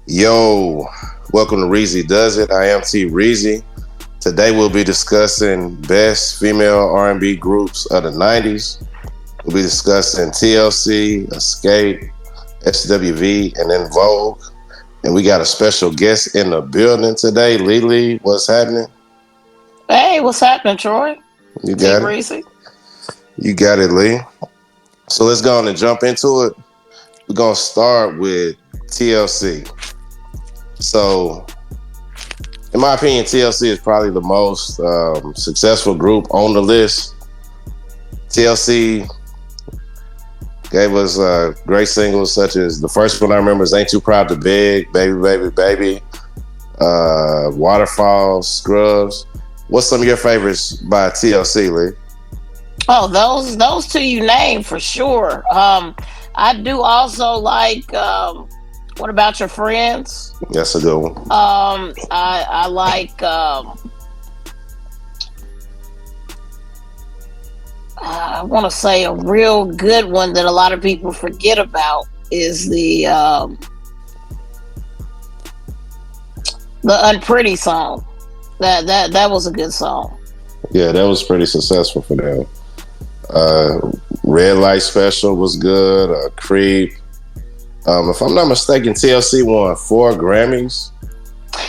Yo, welcome to Reezy Does It. I am T Reezy. Today we'll be discussing best female R&B groups of the 90s. We'll be discussing TLC, Escape, SWV, and In Vogue. And we got a special guest in the building today. Lee-Lee, what's happening? Hey, what's happening, Troy? You T got it? Reezy. You got it, Lee. So let's go on and jump into it. We're going to start with TLC. So, in my opinion, TLC is probably the most successful group on the list. TLC gave us great singles such as the first one I remember is Ain't Too Proud to Beg, Baby, Baby, Baby, Waterfalls, Scrubs. What's some of your favorites by TLC, Lee? Oh, those two you named for sure. I do also like What About Your Friends? That's a good one. I like I want to say a real good one that a lot of people forget about is the Unpretty song. That was a good song. Yeah, that was pretty successful for them. Red Light Special was good. Creep. If I'm not mistaken, TLC won 4 Grammys.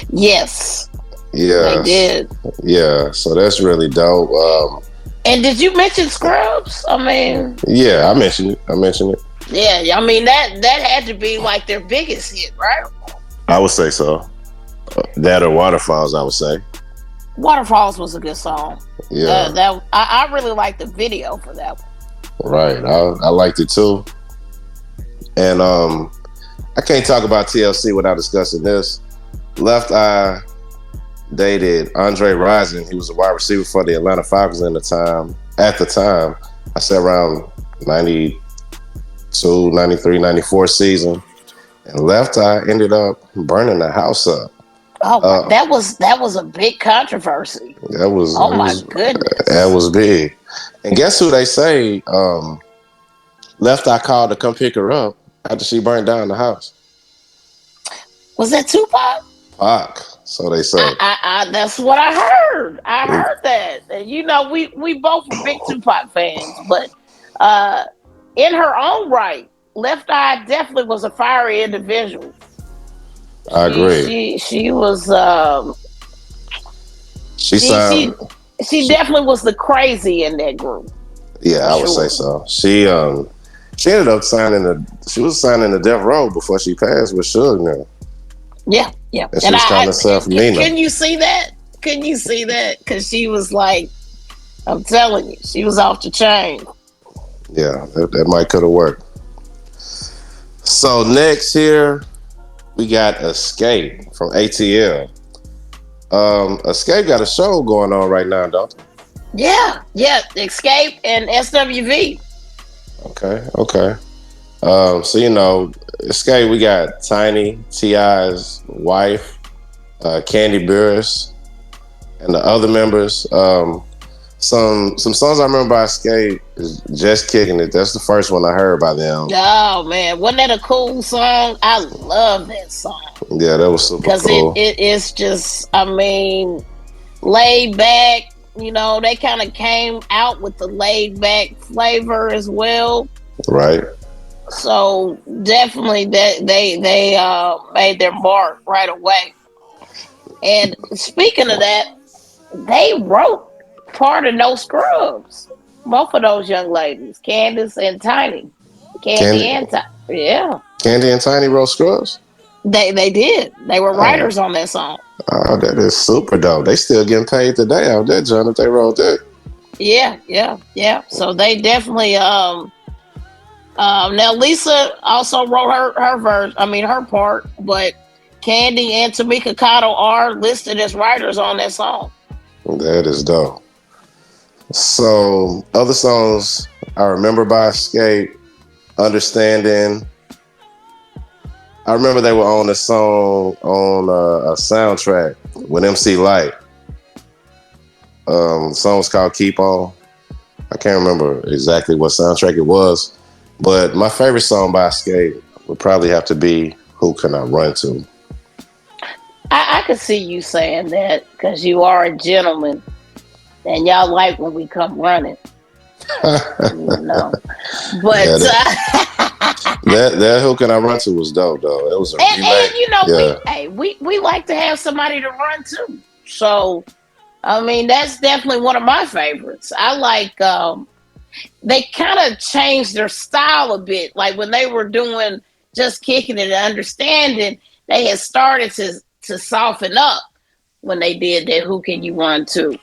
Yes, Yeah, they did. yeah. So that's really dope. And did you mention Scrubs? I mean, Yeah, I mentioned it. yeah. I mean that had to be like their biggest hit, right? I would say so. That or Waterfalls, I would say. Waterfalls was a good song. Yeah, I really like the video for that one. right. I liked it too. And I can't talk about TLC without discussing this. Left Eye dated Andre Rison. He was a wide receiver for the Atlanta Falcons at the time, I said around 92, 93, 94 season. And Left Eye ended up burning the house up. Oh, that was a big controversy. That was Oh my goodness. that was big. And guess who they say Left Eye called to come pick her up after she burned down the house? Was that Tupac? Pac. So they say. That's what I heard. I heard that. And, we both were big Tupac fans, but in her own right, Left Eye definitely was a fiery individual. I agree. She was She she sound. she definitely was the crazy in that group. Yeah, I would say so. She ended up she was signing the Death Row before she passed with Suge now. Yeah. And she was calling herself Nina. Can you see that? Can you see that? Because she was like, I'm telling you, she was off the chain. Yeah, that might could have worked. So next here, we got Escape from ATL. Escape got a show going on right now, don't they? Yeah. Escape and SWV. Okay. So Escape, we got Tiny, T.I.'s wife, Candy Burris, and the other members. Some songs I remember by Escape is Just Kicking It. That's the first one I heard by them. Oh man, wasn't that a cool song? I love that song. Yeah, that was super Because cool. it's just, I mean, laid back. They kind of came out with the laid back flavor as well. Right. So definitely that they made their mark right away. And speaking of that, they wrote part of No Scrubs. Both of those young ladies, Candace and Tiny. Yeah. Candy and Tiny wrote Scrubs? They did. They were writers on that song. Oh, that is super dope. They still getting paid today out that, John, if they wrote that. Yeah. So they definitely now Lisa also wrote her verse, her part, but Candy and Tamika Cotto are listed as writers on that song. That is dope. So other songs I remember by Escape, Understanding. I remember they were on a song on a soundtrack with MC Light. The song's called Keep On. I can't remember exactly what soundtrack it was, but my favorite song by Escape would probably have to be Who Can I Run To? I could see you saying that because you are a gentleman and y'all like when we come running, you know. Yeah, But that Who Can I Run To was dope though. It was a and remake. you know Yeah, we like to have somebody to run to. So I mean that's definitely one of my favorites. I like they kind of changed their style a bit. Like when they were doing just kicking it and understanding, they had started to soften up when they did that. Who can you run to? Who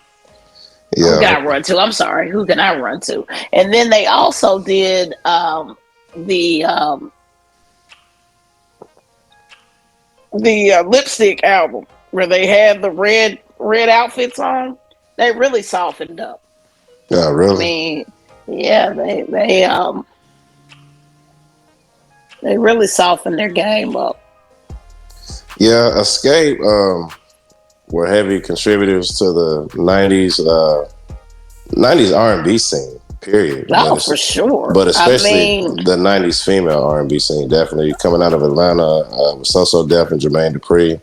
yeah, can I run to? I'm sorry. Who can I run to? And then they also did the um, the lipstick album where they had the red outfits on. They really softened up. yeah. I Really. mean, yeah, they really softened their game up. Yeah, Escape were heavy contributors to the '90s R&B scene. Period. Oh, for sure. But I especially mean, the '90s female R&B scene. Definitely coming out of Atlanta, So Def and Jermaine Dupri.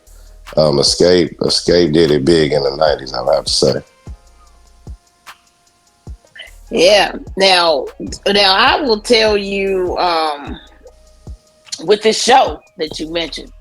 Escape did it big in the '90s. I would have to say. yeah. Now I will tell you, with this show that you mentioned,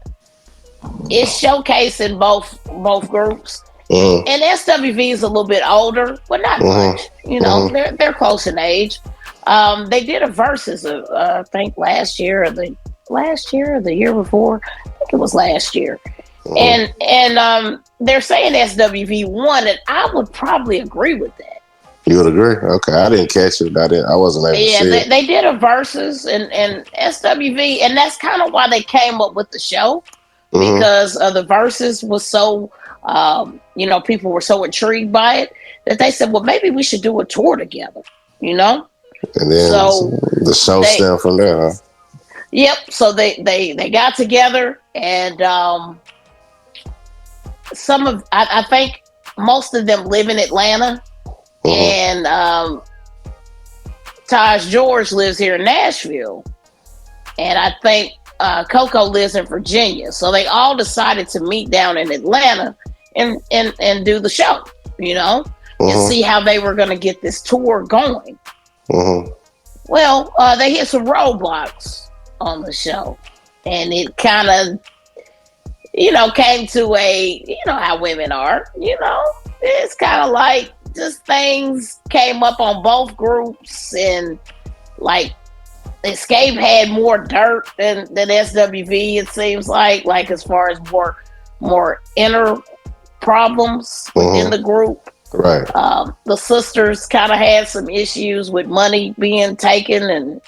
it's showcasing both groups. Mm-hmm. And SWV is a little bit older, but not much. You Mm-hmm. know, Mm-hmm. they're close in age. They did a versus of I think last year or the year before. I think it was last year. Mm-hmm. And they're saying SWV won, and I would probably agree with that. You would agree? Okay, I didn't catch it. I wasn't able to Yeah, see it. they did a versus and SWV, and that's kind of why they came up with the show Mm-hmm. because the verses was so people were so intrigued by it that they said, well, maybe we should do a tour together, you know. And then So the show they, stemmed from there. Huh? yep. So they got together and I think most of them live in Atlanta, Mm-hmm. and Taj George lives here in Nashville, and I think Coco lives in Virginia. So they all decided to meet down in Atlanta and do the show, you know, and Mm-hmm. see how they were going to get this tour going. Mm-hmm. Well, they hit some roadblocks on the show, and it kind of, came to how women are, it's kind of like just things came up on both groups, and like Escape had more dirt than SWV. It seems like as far as more inner problems within the Mm-hmm. group. Right. The sisters kind of had some issues with money being taken and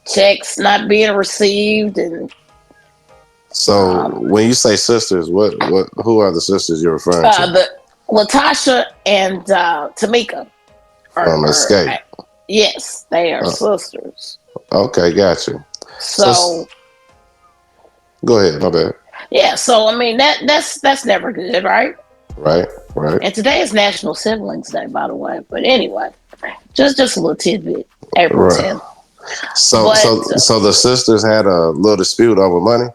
checks not being received, and So when you say sisters, who are the sisters you're referring to? the Latasha and Tamika From Escape. yes, they are Uh, sisters. okay, got you. So Go ahead, my bad. yeah, so I mean that's never good, right? Right, right, And today is National Siblings Day, by the way. But anyway, just a little tidbit. April right. 10th. So, But so the sisters had a little dispute over money.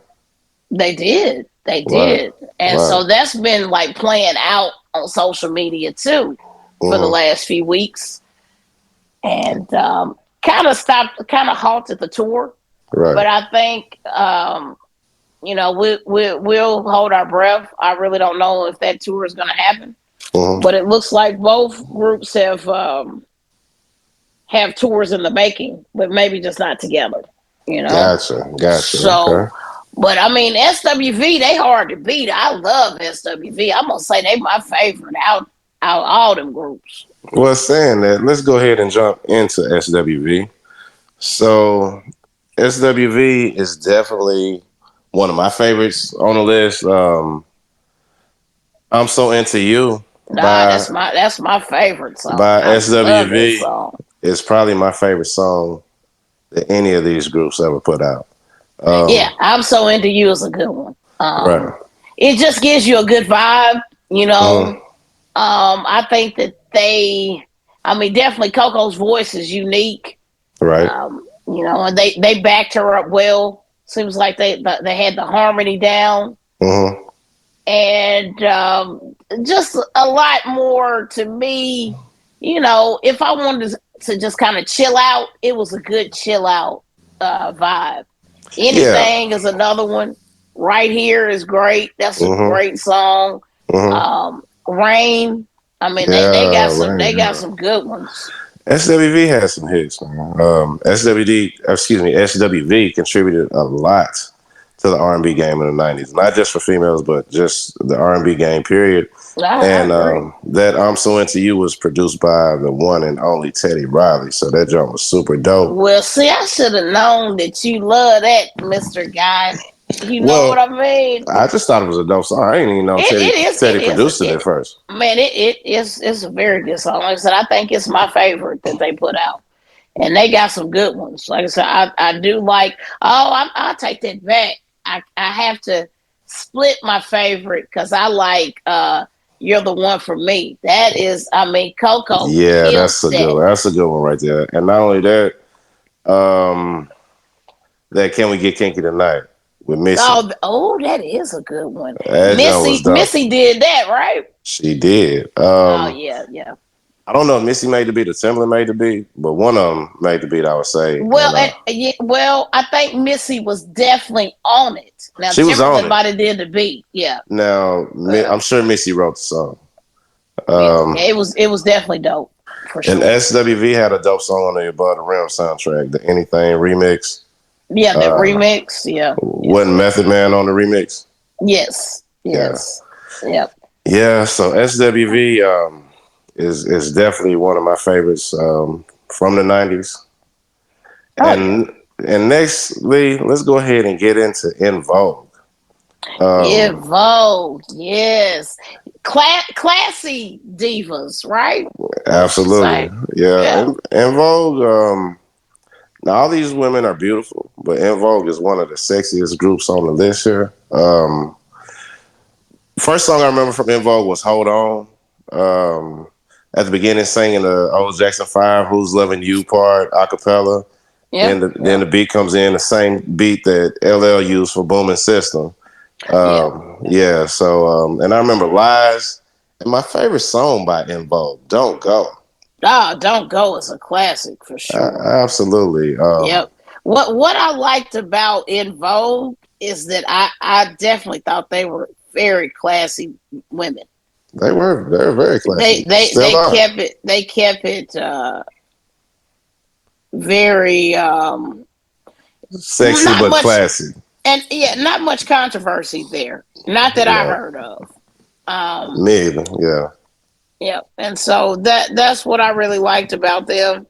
they did. They Right, did. And right. so that's been like playing out on social media too for the Mm-hmm. last few weeks. And kind of halted the tour. Right. But I think, we'll hold our breath. I really don't know if that tour is going to happen. Mm-hmm. But it looks like both groups have tours in the making, but maybe just not together, you know? Gotcha. So, Okay. but I mean, SWV, they hard to beat. I love SWV. I'm going to say they my favorite out all them groups. Well, saying that, let's go ahead and jump into SWV. So, SWV is definitely one of my favorites on the list. I'm So Into You Nah, by that's my favorite song. by I love that SWV song. is probably my favorite song that any of these groups ever put out. Yeah, Um, I'm So Into You is a good one. right. It just gives you a good vibe, you know. Mm-hmm. I think that definitely Coco's voice is unique. Right. And they backed her up well. Seems like they had the harmony down. Mm-hmm. and just a lot more to me. You know, if I wanted to just kind of chill out, it was a good chill out vibe. Yeah. Anything is another one. Right here is great. That's a Mm-hmm. great song. Mm-hmm. Rain. I mean, Yeah, right. they got Yeah. some good ones. SWV has some hits, man. SWV contributed a lot to the R&B game in the '90s, not just for females, but just the R&B game, period. I And agree. that "I'm So Into You" was produced by the one and only Teddy Riley, so that joint was super dope. Well, see, I should have known that you love that, Mister Guy. You know what Well, I mean? I just thought it was a dope song. I didn't even know Teddy It is produced it at first. man, it is it's a very good song. Like I said, I think it's my favorite that they put out. And they got some good ones. Like I said, I do like. Oh, I'll take that back. I have to split my favorite because I like. You're the one for me. That is, I mean, Coco Yeah, killed that's a good that. one. That's a good one right there. And not only that, um, that "Can We Get Kinky Tonight" with Missy. Oh, that is a good one. That joint was dope. Missy did that, right? She did. Oh yeah, yeah. I don't know if Missy made the beat or Timberland made the beat, but one of them made the beat, I would say. Well, And and yeah, well, I think Missy was definitely on it. Now she was on Timberland it. might have did the beat, yeah. Now, Yeah. I'm sure Missy wrote the song. Yeah, Um, it was definitely dope for and sure. SWV had a dope song on the Above the Rim soundtrack, the Anything remix. Yeah, that Uh, remix. Yeah, yeah, wasn't Method Man on the remix? yes, Yeah. yes, yep. Yeah, so SWV is definitely one of my favorites from the '90s. Oh yeah, And next, Lee, let's go ahead and get into In Vogue. yeah, Um, Vogue. Yes, classy divas, right? We should Absolutely, say. yeah. Yeah, In Vogue, now all these women are beautiful, but In Vogue is one of the sexiest groups on the list here. First song I remember from In Vogue was "Hold On." At the beginning, singing the old Jackson 5 "Who's Loving You" part a cappella. yeah, Then yeah, the beat comes in, the same beat that LL used for Booming System. yeah. Yeah, so and I remember "Lies," and my favorite song by In Vogue, "Don't Go." Ah, Don't Go is a classic for sure. Absolutely. Yep. What I liked about In Vogue is that I definitely thought they were very classy women. They're very classy. Still are. They kept it very Sexy not but much, classy. and yeah, not much controversy there. Not that I No, heard of. Um, me either. Yeah. yeah, and so that's what I really liked about them.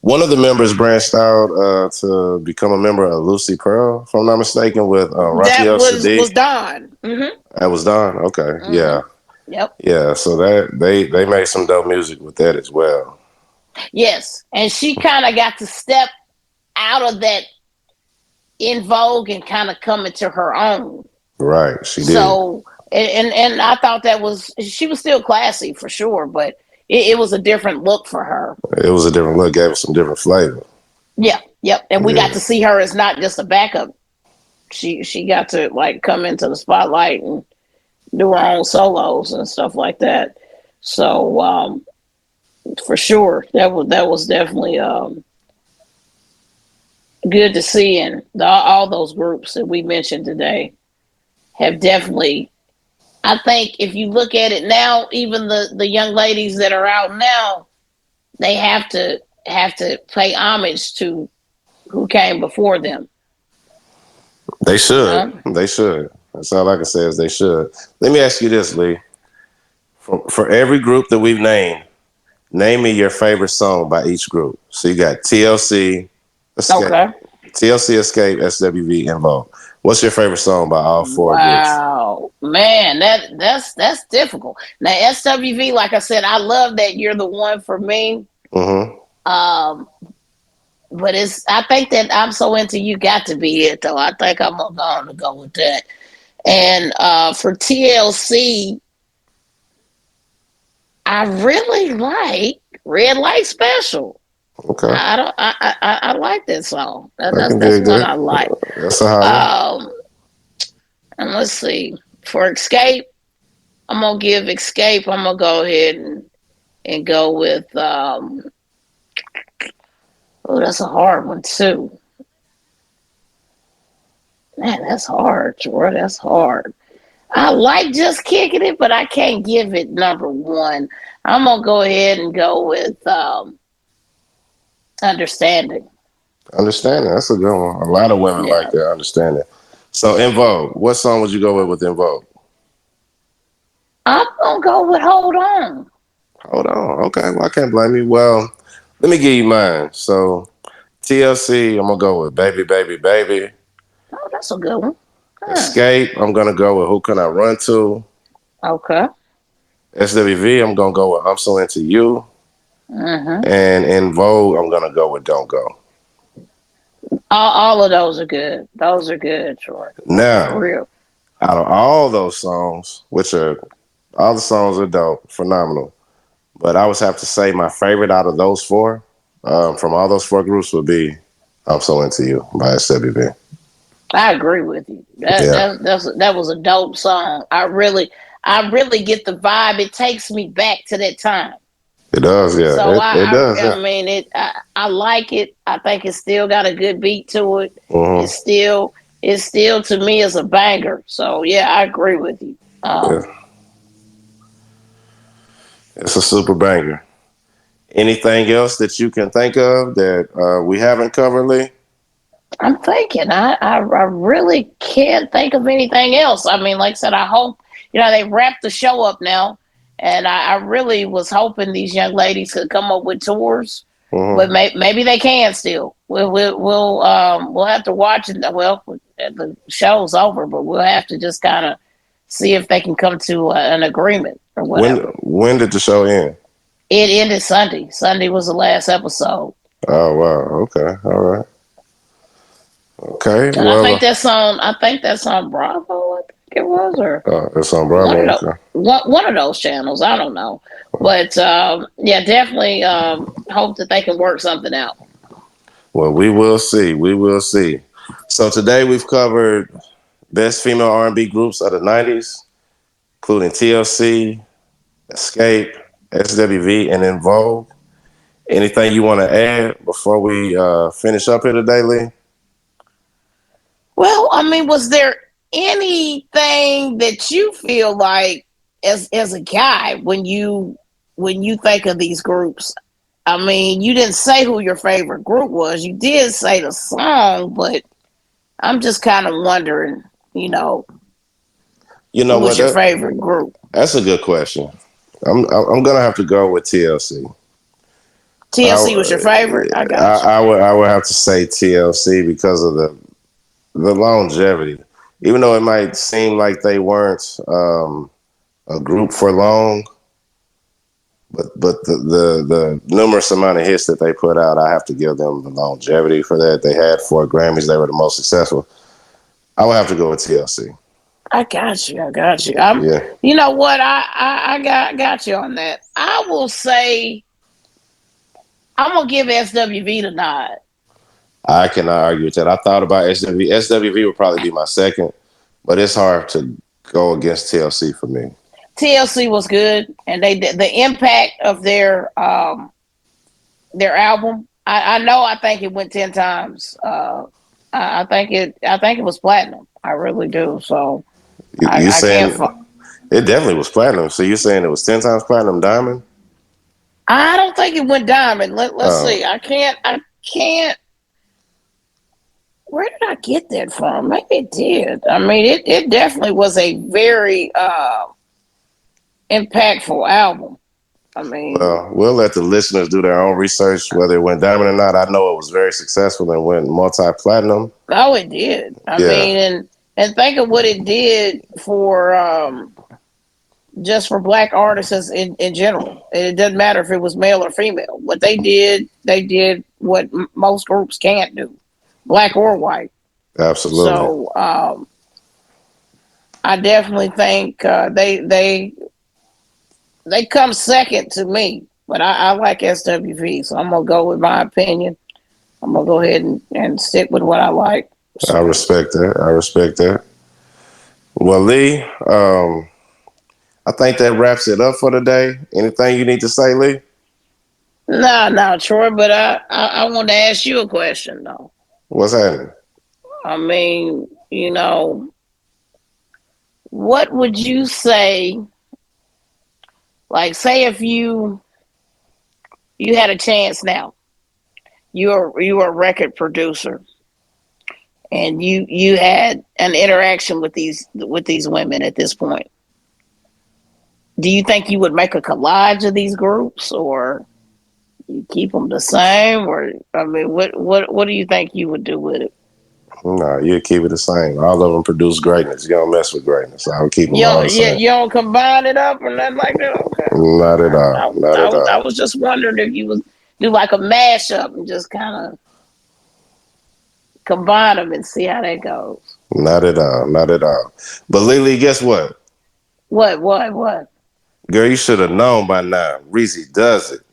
One of the members branched out to become a member of Lucy Pearl, if I'm not mistaken, with That Raphael was Sadiq. Dawn. Mm-hmm. That was done. Okay. Yeah. Mm-hmm. Yep. Yeah. So that they made some dope music with that as well. Yes, and she kind of got to step out of that In Vogue and kind of come into her own. Right. She did. So, and I thought that was she was still classy for sure, but it was a different look for her. It was a different look, gave it some different flavor. Yeah, yep. And we got Yeah. to see her as not just a backup. She got to like come into the spotlight and do her own solos and stuff like that. So for sure, that was definitely good to see, and all those groups that we mentioned today have definitely. I think if you look at it now, even the young ladies that are out now, they have to pay homage to who came before them. They You should. know? They should. That's all I can say is they should. Let me ask you this, Lee. For every group that we've named, name me your favorite song by each group. So you got TLC, Escape, Okay. TLC, Escape, SWV, and Vogue. What's your favorite song by all four groups? Wow, man, that's difficult. Now SWV, like I said, I love that you're the one for me. Mm-hmm. Um, but it's I think that I'm so into you got to be it though. I think I'm going to go with that. And for TLC, I really like Red Light Special. Okay. I don't. I like that song. I can That's dig one that. I like. That's a hot one. Um, and let's see. For Escape, I'm gonna give Escape. I'm gonna go ahead and go with. Oh, that's a hard one too. Man, that's hard, Troy. That's hard. I like Just Kicking It, but I can't give it number one. I'm gonna go ahead and go with Understanding. Understanding. That's a good one. A lot of women like Yeah, that. Understanding. So, In Vogue. What song would you go with In Vogue? I'm gonna go with Hold On. Hold on. Okay. Well, I can't blame you. Well, let me give you mine. So, TLC, I'm gonna go with Baby, Baby, Baby. Oh, that's a good one. Huh. Escape, I'm gonna go with Who Can I Run To. Okay. SWV, I'm gonna go with I'm So Into You. Mm-hmm. And In Vogue, I'm gonna go with Don't Go. All of those are good. Those are good, Troy. For Now, real. out of all those songs, which are all the songs are dope, phenomenal. But I would have to say my favorite out of those four, from all those four groups, would be "I'm So Into You" by SWV. I agree with you. Yeah, That was a dope song. I really get the vibe. It takes me back to that time. it does. Yeah, So it does. I Yeah. mean it. I like it. I think it's still got a good beat to it. Hmm. It's still to me as a banger. So yeah, I agree with you. Yeah, it's a super banger. Anything else that you can think of that we haven't covered, Lee? I'm thinking. I really can't think of anything else. I mean, like I said, I hope they wrapped the show up now, and I really was hoping these young ladies could come up with tours, but Hmm. maybe they can still. We'll have to watch it. Well, the show's over, but we'll have to just kind of see if they can come to an agreement or whatever. When did the show end? It ended Sunday. Sunday was the last episode. Oh wow. Okay. All right. Okay. And I Well, think that's on. I think that's on Bravo. I think it was, or it's on one of Bravo. those. Okay. One of those channels. I don't know, but yeah, definitely hope that they can work something out. Well, we will see. We will see. So today we've covered best female R&B groups of the '90s, including TLC, Escape, SWV, and In Vogue. Anything you want to add before we finish up here today, Lee? Well, I mean, was there anything that you feel like as a guy when you think of these groups? I mean, you didn't say who your favorite group was. You did say the song, but I'm just kind of wondering, you know, You know who was what? your favorite group? That's a good question. I'm gonna have to go with TLC. TLC was your favorite? I got you. I would have to say TLC because of the longevity. Even though it might seem like they weren't a group for long, but the numerous amount of hits that they put out, I have to give them the longevity for that. They had 4 Grammys. They were the most successful. I would have to go with TLC. I got you. I got you. I'm. Yeah, You know what? I got you on that. I will say I'm gonna give SWV the nod. I cannot argue with that. I thought about SWV. SWV would probably be my second, but it's hard to go against TLC for me. TLC was good, and they did the impact of their album. I know. I think it went 10 times. I think it. I think it was platinum. I really do. So You I can't. saying it definitely was platinum? So you're saying it was 10 times platinum diamond? I don't think it went diamond. Let's Oh, see. I can't. I can't. Where did I get that from? Maybe it did. I mean, it definitely was a very impactful album. I mean, well, we'll let the listeners do their own research whether it went diamond or not. I know it was very successful and went multi platinum. oh, it did. I Yeah, mean, and think of what it did for just for black artists in general. It doesn't matter if it was male or female. What they did what most groups can't do, black or white. absolutely. So I definitely think they come second to me. But I like SWV, so I'm gonna go with my opinion. I'm gonna go ahead and stick with what I like. I So respect that. I respect that. Well, Lee, I think that wraps it up for today. Anything you need to say, Lee? No, Troy, but I want to ask you a question though. What's happening? I mean, what would you say? Like, say if you had a chance now, you're a record producer, and you had an interaction with these women at this point. Do you think you would make a collage of these groups, or you keep them the same, or I mean, what do you think you would do with it? No, you keep it the same. All of them produce greatness. You don't mess with greatness. I'll keep them all the same. You don't combine it up or nothing like that. Okay, Not at all. Not at I all. was just wondering if you would do like a mashup and just kind of combine them and see how that goes. Not at all. Not at all. But Lee, guess what? What? Girl, you should have known by now. Reezy does it.